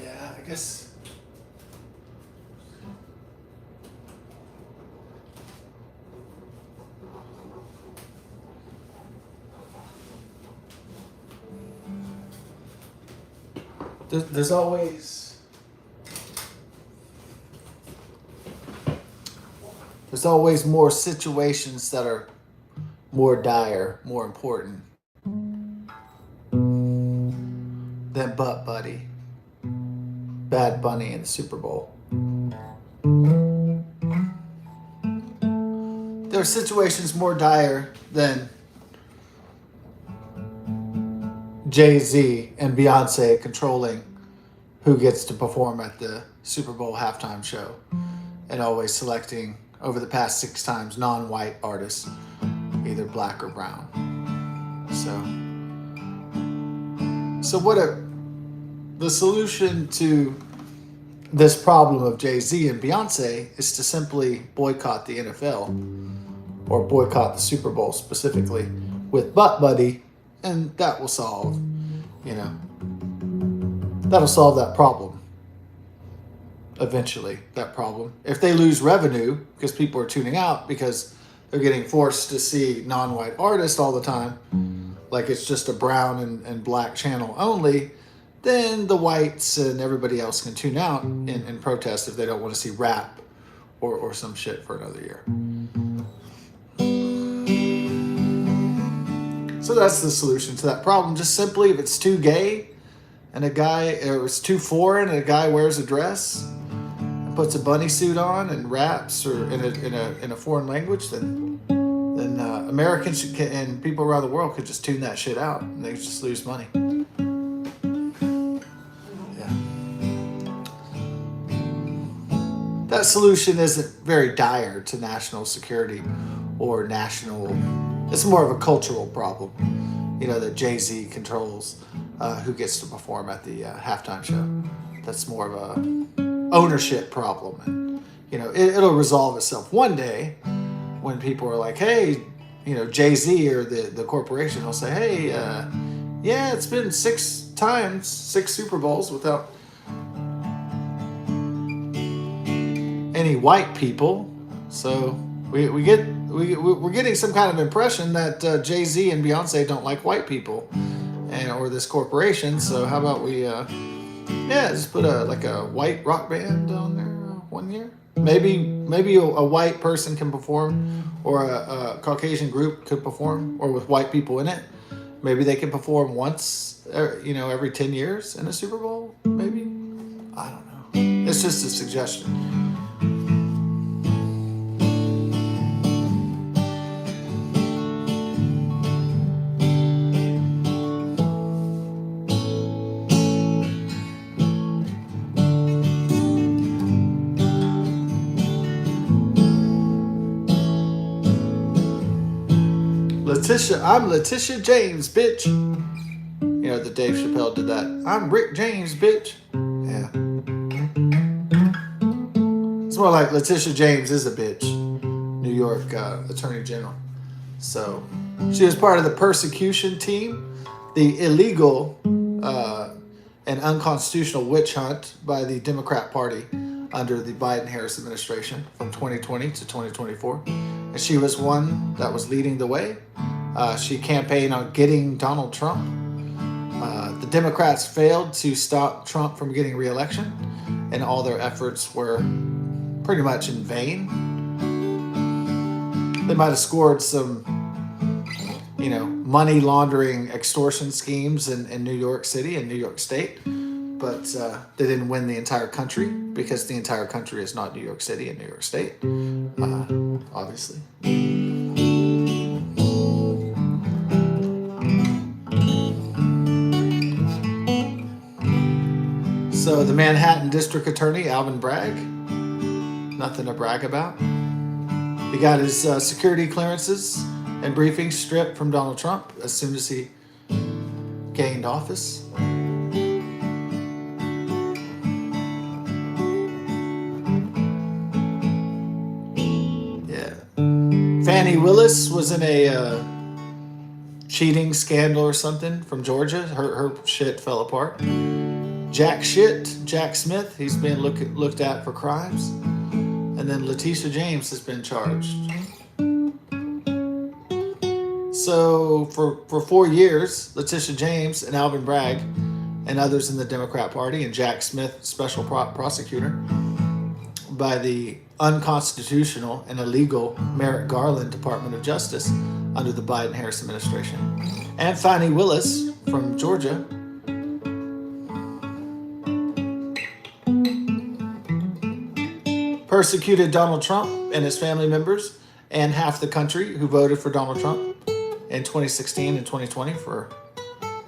Yeah, I guess. There's always more situations that are more dire, more important than Butt Buddy, Bad Bunny, and the Super Bowl. There are situations more dire than Jay-Z and Beyonce controlling who gets to perform at the Super Bowl halftime show and always selecting, over the past 6 times, non-white artists, either black or brown. So the solution to this problem of Jay-Z and Beyonce is to simply boycott the NFL or boycott the Super Bowl specifically with Butt Buddy, and that will solve, that'll solve that problem eventually, that problem. If they lose revenue because people are tuning out because they're getting forced to see non-white artists all the time, like it's just a brown and black channel only, then the whites and everybody else can tune out and protest if they don't want to see rap or some shit for another year. So that's the solution to that problem. Just simply, if it's too gay and or it's too foreign and a guy wears a dress and puts a bunny suit on and raps or in a foreign language, then Americans and people around the world could just tune that shit out and they just lose money. That solution isn't very dire to national security or national. It's more of a cultural problem, that Jay-Z controls who gets to perform at the halftime show. That's more of a ownership problem, and it'll resolve itself one day when people are like, hey, Jay-Z or the corporation will say, hey, yeah, it's been 6 times, 6 Super Bowls without any white people, so we're getting some kind of impression that Jay-Z and Beyonce don't like white people, or this corporation. So how about we, just put a white rock band on there one year. Maybe a white person can perform, or a Caucasian group could perform, or with white people in it. Maybe they can perform once, every 10 years in a Super Bowl. Maybe, I don't know. It's just a suggestion. I'm Letitia James, bitch. The Dave Chappelle did that. I'm Rick James, bitch. Yeah. It's more like Letitia James is a bitch. New York Attorney General. So she was part of the persecution team, the illegal and unconstitutional witch hunt by the Democrat Party under the Biden-Harris administration from 2020 to 2024. And she was one that was leading the way. She campaigned on getting Donald Trump. The Democrats failed to stop Trump from getting re-election, and all their efforts were pretty much in vain. They might have scored some, money laundering extortion schemes in New York City and New York State, but they didn't win the entire country because the entire country is not New York City and New York State, obviously. So the Manhattan District Attorney, Alvin Bragg, nothing to brag about. He got his security clearances and briefings stripped from Donald Trump as soon as he gained office. Yeah. Fannie Willis was in a cheating scandal or something from Georgia. Her shit fell apart. Jack Smith, he's being looked at for crimes. And then Letitia James has been charged. So for 4 years, Letitia James and Alvin Bragg and others in the Democrat Party and Jack Smith, special prosecutor, by the unconstitutional and illegal Merrick Garland Department of Justice under the Biden-Harris administration. And Fani Willis from Georgia persecuted Donald Trump and his family members and half the country who voted for Donald Trump in 2016 and 2020 for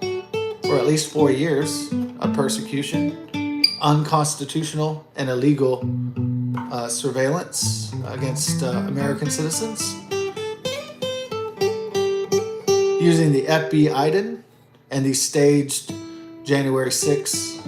at least 4 years of persecution, unconstitutional and illegal surveillance against American citizens, using the FBI and the staged January 6th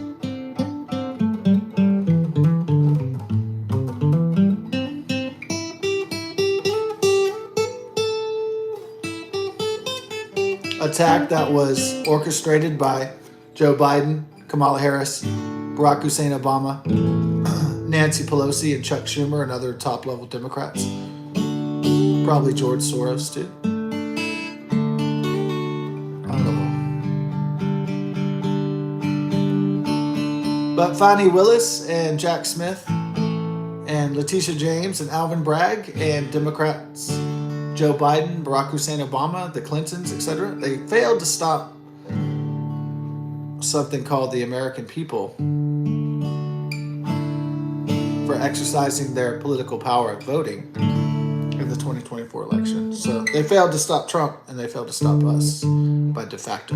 attack that was orchestrated by Joe Biden, Kamala Harris, Barack Hussein Obama, Nancy Pelosi, and Chuck Schumer, and other top-level Democrats. Probably George Soros, too. But Fani Willis and Jack Smith and Letitia James and Alvin Bragg and Democrats Joe Biden, Barack Hussein Obama, the Clintons, etc., they failed to stop something called the American people for exercising their political power of voting in the 2024 election. So they failed to stop Trump and they failed to stop us by de facto.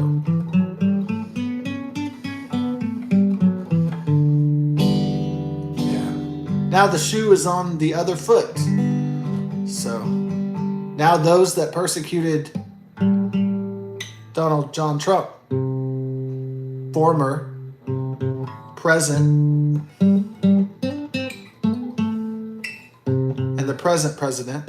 Yeah. Now the shoe is on the other foot. So now those that persecuted Donald John Trump, former, present, and the present president,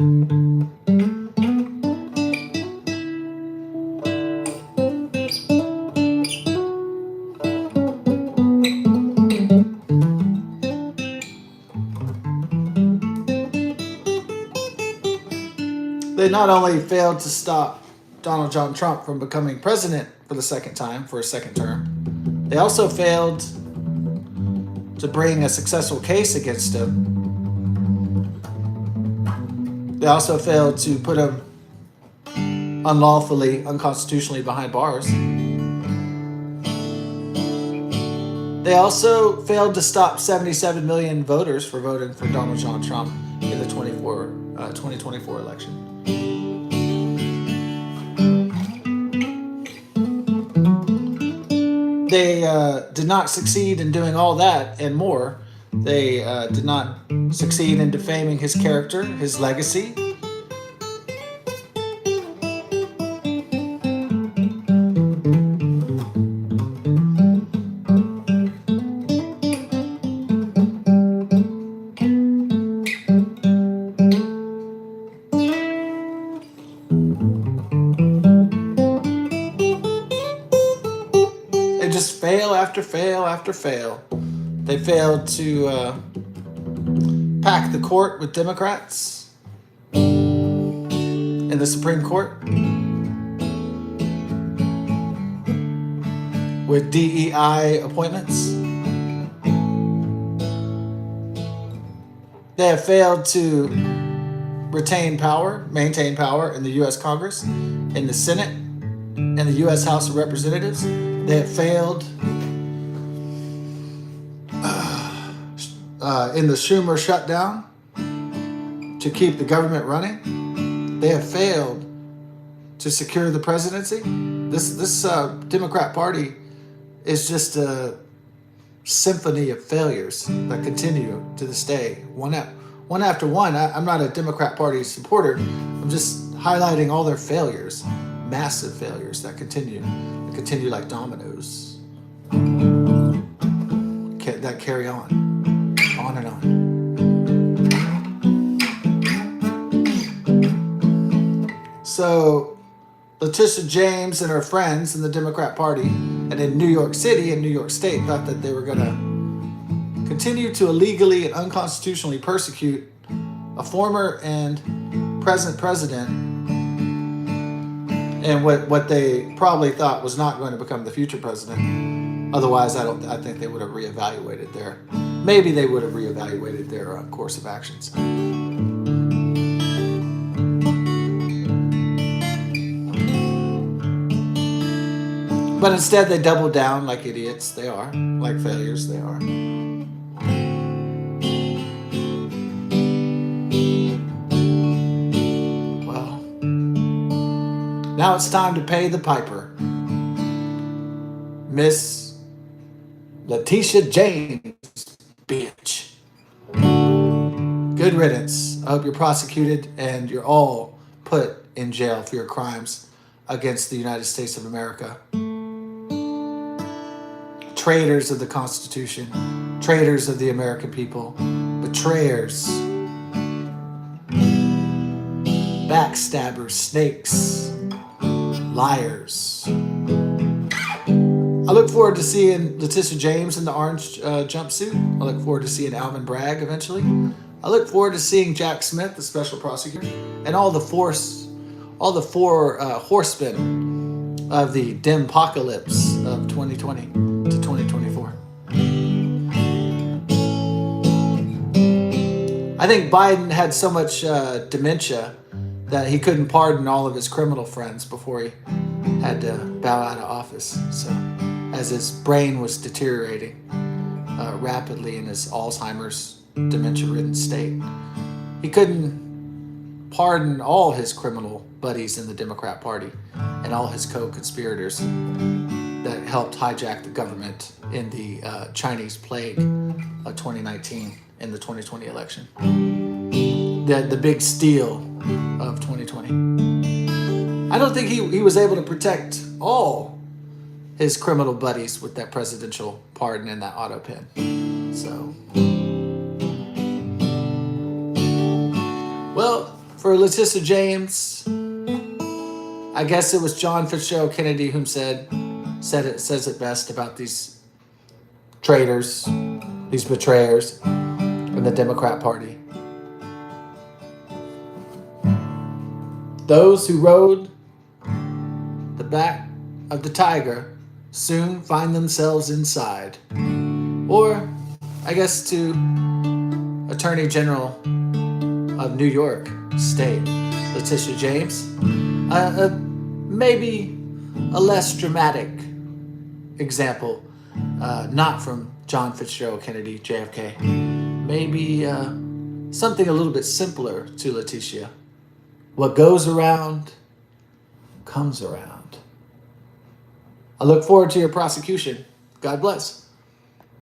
they not only failed to stop Donald John Trump from becoming president for the second time, for a second term, they also failed to bring a successful case against him. They also failed to put him unlawfully, unconstitutionally behind bars. They also failed to stop 77 million voters for voting for Donald John Trump in the 2024 election. They did not succeed in doing all that and more. They did not succeed in defaming his character, his legacy. Just fail after fail after fail. They failed to pack the court with Democrats in the Supreme Court, with DEI appointments. They have failed to maintain power in the U.S. Congress, in the Senate, and the U.S. House of Representatives. They have failed in the Schumer shutdown to keep the government running. They have failed to secure the presidency. This Democrat Party is just a symphony of failures that continue to this day, one after one. I'm not a Democrat Party supporter. I'm just highlighting all their failures, massive failures that continue like dominoes, that carry on and on. So Letitia James and her friends in the Democrat Party and in New York City and New York State thought that they were going to continue to illegally and unconstitutionally persecute a former and present president, and what they probably thought was not going to become the future president. Otherwise, I think they would have reevaluated their course of actions. But instead, they doubled down like idiots. They are. Like failures, they are. Well, now it's time to pay the piper. Miss Letitia James, bitch. Good riddance. I hope you're prosecuted and you're all put in jail for your crimes against the United States of America. Traitors of the Constitution, traitors of the American people, betrayers, backstabbers, snakes, liars. I look forward to seeing Letitia James in the orange jumpsuit. I look forward to seeing Alvin Bragg eventually. I look forward to seeing Jack Smith, the special prosecutor, and all the four horsemen of the Dimpocalypse of 2020 to 2024. I think Biden had so much dementia that he couldn't pardon all of his criminal friends before he had to bow out of office. So, as his brain was deteriorating rapidly in his Alzheimer's dementia-ridden state, he couldn't pardon all his criminal buddies in the Democrat Party and all his co-conspirators that helped hijack the government in the Chinese plague of 2019 in the 2020 election. The big steal of 2020. I don't think he was able to protect all his criminal buddies with that presidential pardon and that auto pen. So, well, for Letitia James, I guess it was John Fitzgerald Kennedy who says it best about these traitors, these betrayers in the Democrat Party. Those who rode the back of the tiger soon find themselves inside. Or, I guess, to Attorney General of New York State, Letitia James, maybe a less dramatic example, not from John Fitzgerald Kennedy, JFK, maybe something a little bit simpler to Letitia. What goes around comes around. I look forward to your prosecution. God bless.